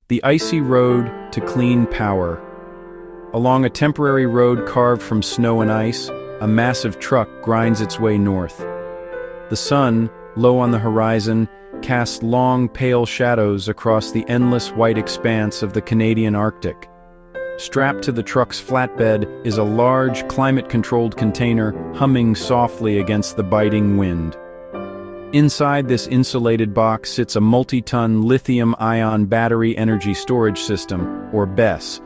The icy road to clean power. Along a temporary road carved from snow and ice, a massive truck grinds its way north. The sun, low on the horizon, casts long, pale shadows across the endless white expanse of the Canadian Arctic. Strapped to the truck's flatbed is a large, climate-controlled container humming softly against the biting wind. Inside this insulated box sits a multi-ton lithium-ion battery energy storage system, or BESS.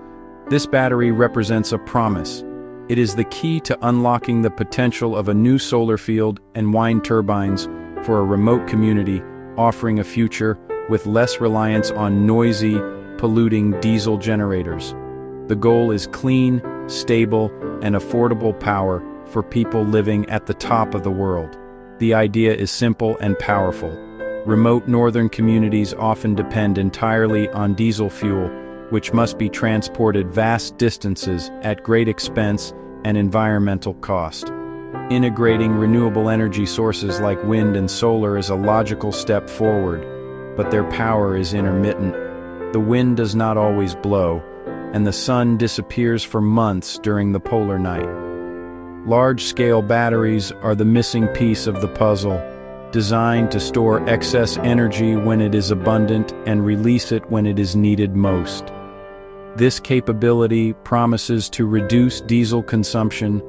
This battery represents a promise. It is the key to unlocking the potential of a new solar field and wind turbines for a remote community, offering a future with less reliance on noisy, polluting diesel generators. The goal is clean, stable, and affordable power for people living at the top of the world. The idea is simple and powerful. Remote northern communities often depend entirely on diesel fuel, which must be transported vast distances at great expense and environmental cost. Integrating renewable energy sources like wind and solar is a logical step forward, but their power is intermittent. The wind does not always blow, and the sun disappears for months during the polar night. Large-scale batteries are the missing piece of the puzzle, designed to store excess energy when it is abundant and release it when it is needed most. This capability promises to reduce diesel consumption,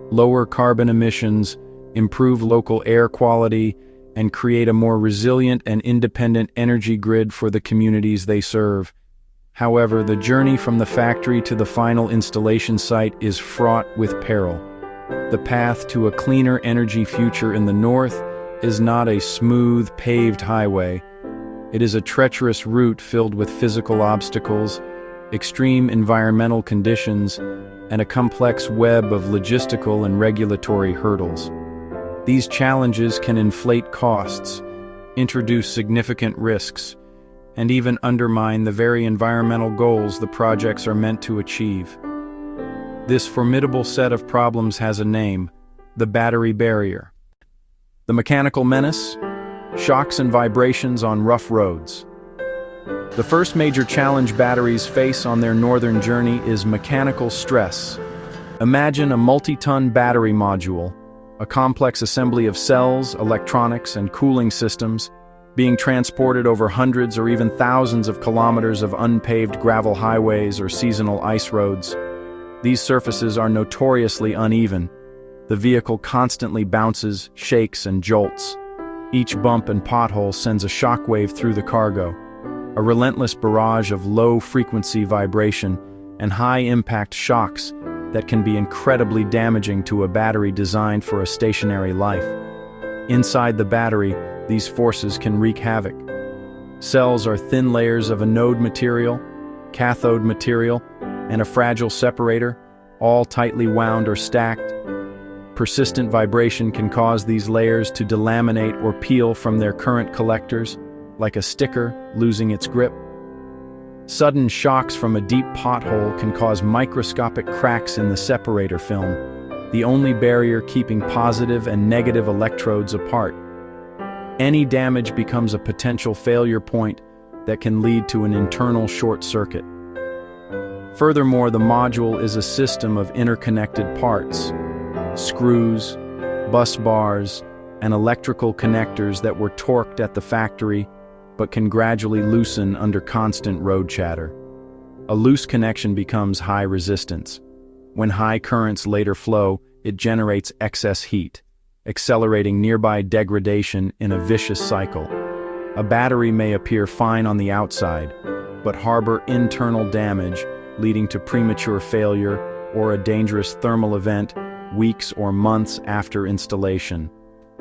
lower carbon emissions, improve local air quality, and create a more resilient and independent energy grid for the communities they serve. However, the journey from the factory to the final installation site is fraught with peril. The path to a cleaner energy future in the north is not a smooth, paved highway. It is a treacherous route filled with physical obstacles, extreme environmental conditions, and a complex web of logistical and regulatory hurdles. These challenges can inflate costs, introduce significant risks, and even undermine the very environmental goals the projects are meant to achieve. This formidable set of problems has a name: the battery barrier. The mechanical menace: shocks and vibrations on rough roads. The first major challenge batteries face on their northern journey is mechanical stress. Imagine a multi-ton battery module, a complex assembly of cells, electronics, and cooling systems, being transported over hundreds or even thousands of kilometers of unpaved gravel highways or seasonal ice roads. These surfaces are notoriously uneven. The vehicle constantly bounces, shakes, and jolts. Each bump and pothole sends a shockwave through the cargo, a relentless barrage of low-frequency vibration and high-impact shocks that can be incredibly damaging to a battery designed for a stationary life. Inside the battery, these forces can wreak havoc. Cells are thin layers of anode material, cathode material, and a fragile separator, all tightly wound or stacked. Persistent vibration can cause these layers to delaminate or peel from their current collectors, like a sticker losing its grip. Sudden shocks from a deep pothole can cause microscopic cracks in the separator film, the only barrier keeping positive and negative electrodes apart. Any damage becomes a potential failure point that can lead to an internal short circuit. Furthermore, the module is a system of interconnected parts: screws, bus bars, and electrical connectors that were torqued at the factory but can gradually loosen under constant road chatter. A loose connection becomes high resistance. When high currents later flow, it generates excess heat, accelerating nearby degradation in a vicious cycle. A battery may appear fine on the outside, but harbor internal damage, leading to premature failure or a dangerous thermal event weeks or months after installation.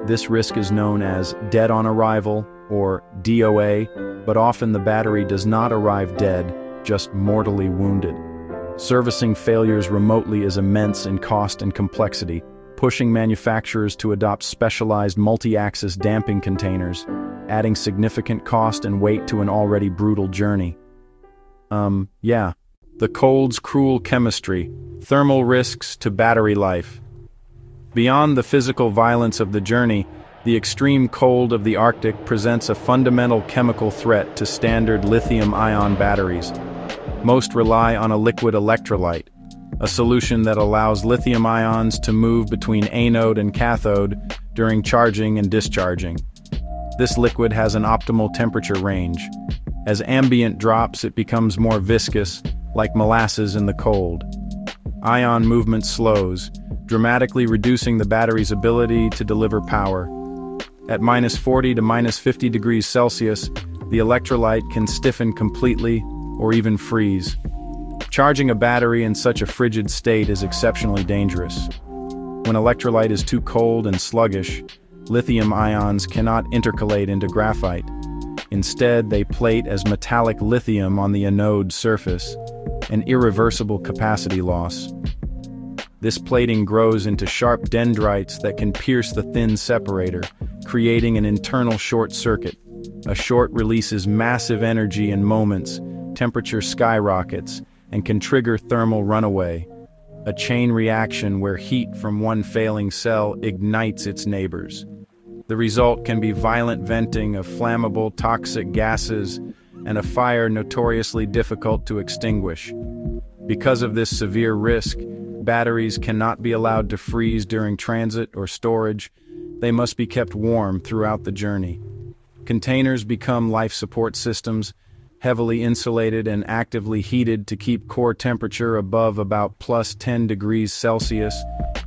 This risk is known as dead on arrival, or DOA, but often the battery does not arrive dead, just mortally wounded. Servicing failures remotely is immense in cost and complexity, pushing manufacturers to adopt specialized multi-axis damping containers, adding significant cost and weight to an already brutal journey. The cold's cruel chemistry, thermal risks to battery life. Beyond the physical violence of the journey, The extreme cold of the Arctic presents a fundamental chemical threat to standard lithium-ion batteries. Most rely on a liquid electrolyte, a solution that allows lithium ions to move between anode and cathode during charging and discharging. This liquid has an optimal temperature range. As ambient drops, it becomes more viscous, like molasses in the cold. Ion movement slows, dramatically reducing the battery's ability to deliver power. At -40 to -50 degrees Celsius, the electrolyte can stiffen completely or even freeze. Charging a battery in such a frigid state is exceptionally dangerous. When electrolyte is too cold and sluggish, lithium ions cannot intercalate into graphite. Instead, they plate as metallic lithium on the anode surface, an irreversible capacity loss. This plating grows into sharp dendrites that can pierce the thin separator, creating an internal short circuit. A short releases massive energy in moments, temperature skyrockets, and can trigger thermal runaway, a chain reaction where heat from one failing cell ignites its neighbors. The result can be violent venting of flammable, toxic gases and a fire notoriously difficult to extinguish. Because of this severe risk, batteries cannot be allowed to freeze during transit or storage. They must be kept warm throughout the journey. Containers become life support systems, heavily insulated and actively heated to keep core temperature above about +10 degrees Celsius,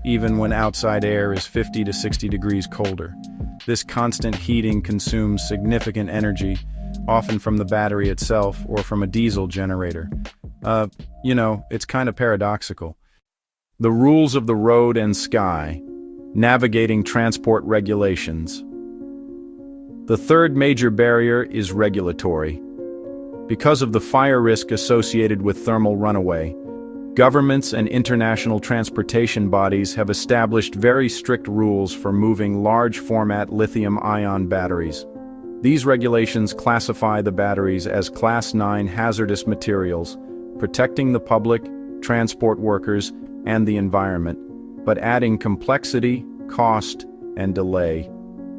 even when outside air is 50 to 60 degrees colder. This constant heating consumes significant energy, often from the battery itself or from a diesel generator. It's kind of paradoxical. The rules of the road and sky, navigating transport regulations. The third major barrier is regulatory. Because of the fire risk associated with thermal runaway, governments and international transportation bodies have established very strict rules for moving large-format lithium-ion batteries. These regulations classify the batteries as Class 9 hazardous materials, protecting the public, transport workers, and the environment, but adding complexity, cost, and delay.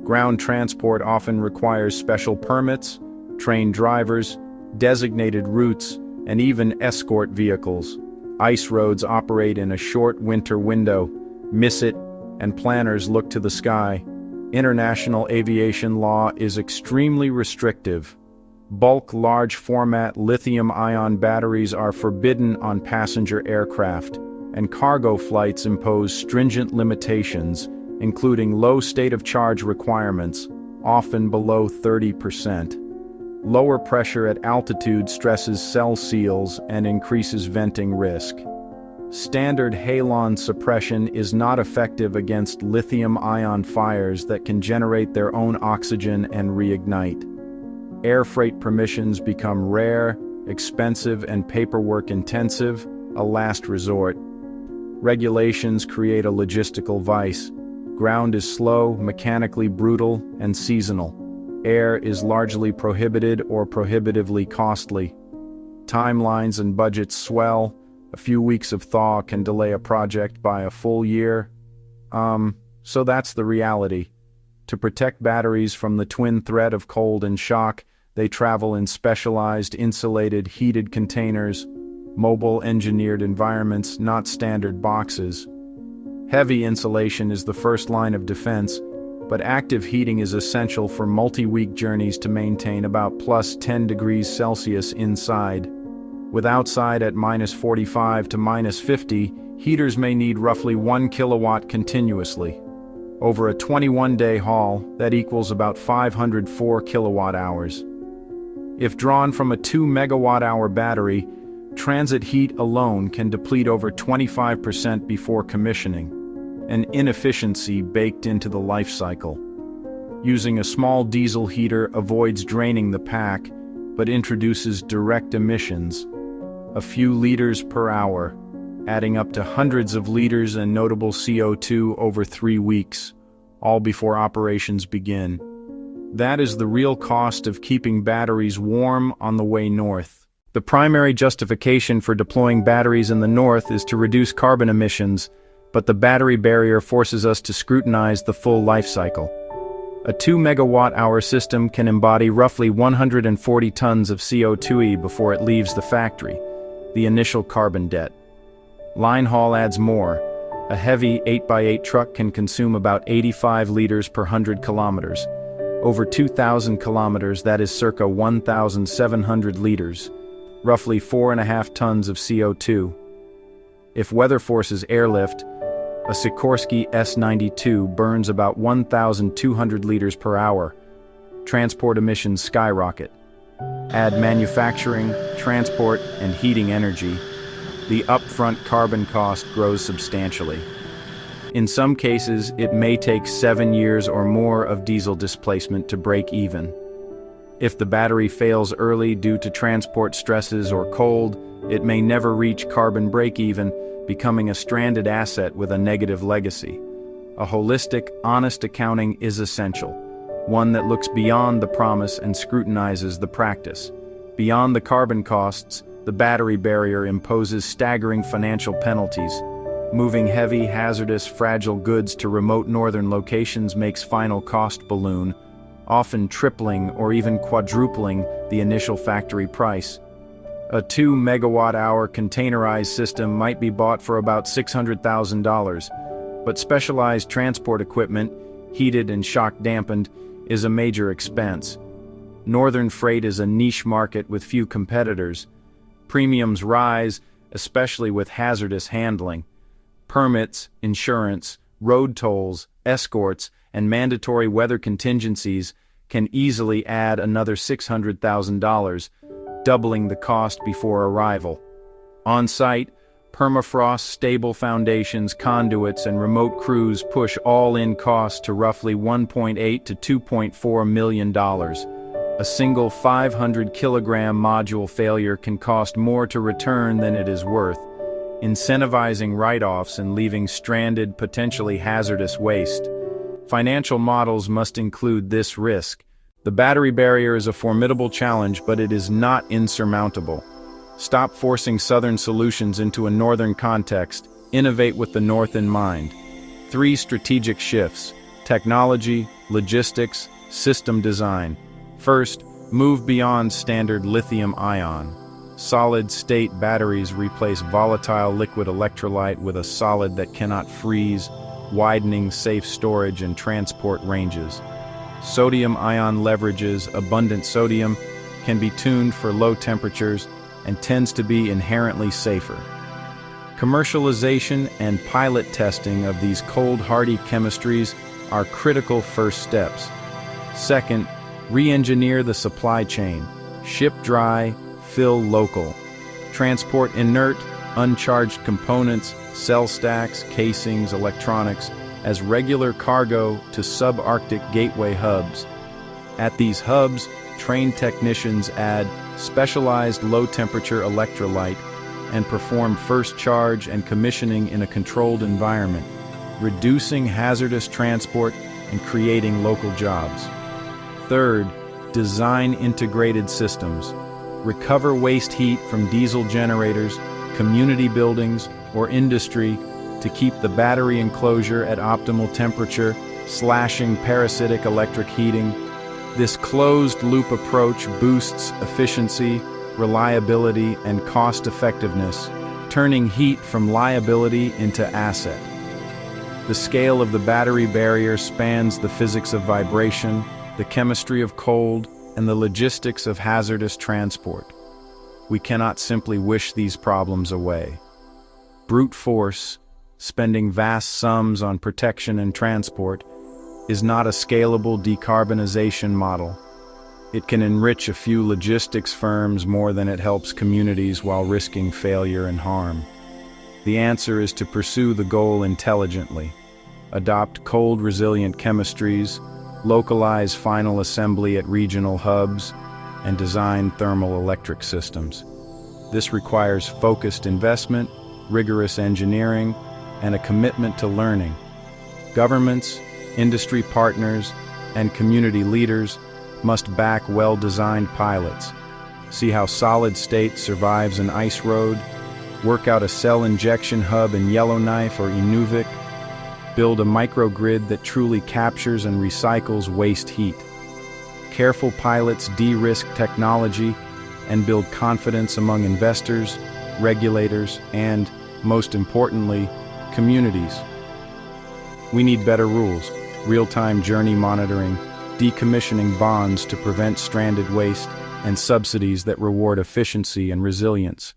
Ground transport often requires special permits, trained drivers, designated routes, and even escort vehicles. Ice roads operate in a short winter window. Miss it, and planners look to the sky. International aviation law is extremely restrictive. Bulk large-format lithium-ion batteries are forbidden on passenger aircraft, and cargo flights impose stringent limitations, including low state of charge requirements, often below 30%. Lower pressure at altitude stresses cell seals and increases venting risk. Standard halon suppression is not effective against lithium-ion fires that can generate their own oxygen and reignite. Air freight permissions become rare, expensive, and paperwork-intensive, a last resort. Regulations create a logistical vice. Ground is slow, mechanically brutal, and seasonal. Air is largely prohibited or prohibitively costly. Timelines and budgets swell. A few weeks of thaw can delay a project by a full year. So that's the reality. To protect batteries from the twin threat of cold and shock, they travel in specialized, insulated, heated containers, mobile engineered environments, not standard boxes. Heavy insulation is the first line of defense, but active heating is essential for multi-week journeys to maintain about +10 degrees Celsius inside. With outside at -45 to -50, heaters may need roughly 1 kilowatt continuously. Over a 21-day haul, that equals about 504 kilowatt hours. If drawn from a 2 megawatt-hour battery, transit heat alone can deplete over 25% before commissioning, an inefficiency baked into the life cycle. Using a small diesel heater avoids draining the pack, but introduces direct emissions, a few liters per hour, adding up to hundreds of liters and notable CO2 over 3 weeks, all before operations begin. That is the real cost of keeping batteries warm on the way north. The primary justification for deploying batteries in the north is to reduce carbon emissions, but the battery barrier forces us to scrutinize the full life cycle. A 2 megawatt-hour system can embody roughly 140 tons of CO2e before it leaves the factory, the initial carbon debt. Line haul adds more. A heavy 8x8 truck can consume about 85 liters per 100 kilometers. Over 2,000 kilometers, that is circa 1,700 liters, roughly 4.5 tons of CO2. If weather forces airlift, a Sikorsky S-92 burns about 1,200 liters per hour. Transport emissions skyrocket. Add manufacturing, transport, and heating energy, the upfront carbon cost grows substantially. In some cases, it may take 7 years or more of diesel displacement to break even. If the battery fails early due to transport stresses or cold, it may never reach carbon break-even, becoming a stranded asset with a negative legacy. A holistic, honest accounting is essential, one that looks beyond the promise and scrutinizes the practice. Beyond the carbon costs, the battery barrier imposes staggering financial penalties. Moving heavy, hazardous, fragile goods to remote northern locations makes final cost balloon, often tripling or even quadrupling the initial factory price. A 2 megawatt-hour containerized system might be bought for about $600,000, but specialized transport equipment, heated and shock-dampened, is a major expense. Northern freight is a niche market with few competitors. Premiums rise, especially with hazardous handling. Permits, insurance, road tolls, escorts, and mandatory weather contingencies can easily add another $600,000, doubling the cost before arrival. On-site, permafrost, stable foundations, conduits, and remote crews push all-in costs to roughly $1.8 to $2.4 million. A single 500-kilogram module failure can cost more to return than it is worth, incentivizing write-offs and leaving stranded, potentially hazardous waste. Financial models must include this risk. The battery barrier is a formidable challenge, but it is not insurmountable. Stop forcing Southern solutions into a Northern context. Innovate with the North in mind. 3 strategic shifts: technology, logistics, system design. First, move beyond standard lithium-ion. Solid-state batteries replace volatile liquid electrolyte with a solid that cannot freeze, widening safe storage and transport ranges. Sodium-ion leverages abundant sodium, can be tuned for low temperatures, and tends to be inherently safer. Commercialization and pilot testing of these cold-hardy chemistries are critical first steps. Second, re-engineer the supply chain. Ship dry, fill local. Transport inert, uncharged components, cell stacks, casings, electronics, as regular cargo to subarctic gateway hubs. At these hubs, trained technicians add specialized low-temperature electrolyte and perform first charge and commissioning in a controlled environment, reducing hazardous transport and creating local jobs. Third, design integrated systems. Recover waste heat from diesel generators, community buildings, or industry to keep the battery enclosure at optimal temperature, slashing parasitic electric heating. This closed-loop approach boosts efficiency, reliability, and cost-effectiveness, turning heat from liability into asset. The scale of the battery barrier spans the physics of vibration, the chemistry of cold, and the logistics of hazardous transport. We cannot simply wish these problems away. Brute force, spending vast sums on protection and transport, is not a scalable decarbonization model. It can enrich a few logistics firms more than it helps communities while risking failure and harm. The answer is to pursue the goal intelligently. Adopt cold-resilient chemistries, localize final assembly at regional hubs, and design thermal electric systems. This requires focused investment, rigorous engineering, and a commitment to learning. Governments, industry partners, and community leaders must back well-designed pilots. See how solid state survives an ice road, work out a cell injection hub in Yellowknife or Inuvik, Build a microgrid that truly captures and recycles waste heat. Careful pilots de-risk technology and build confidence among investors, regulators, and, most importantly, communities. We need better rules, real-time journey monitoring, decommissioning bonds to prevent stranded waste, and subsidies that reward efficiency and resilience.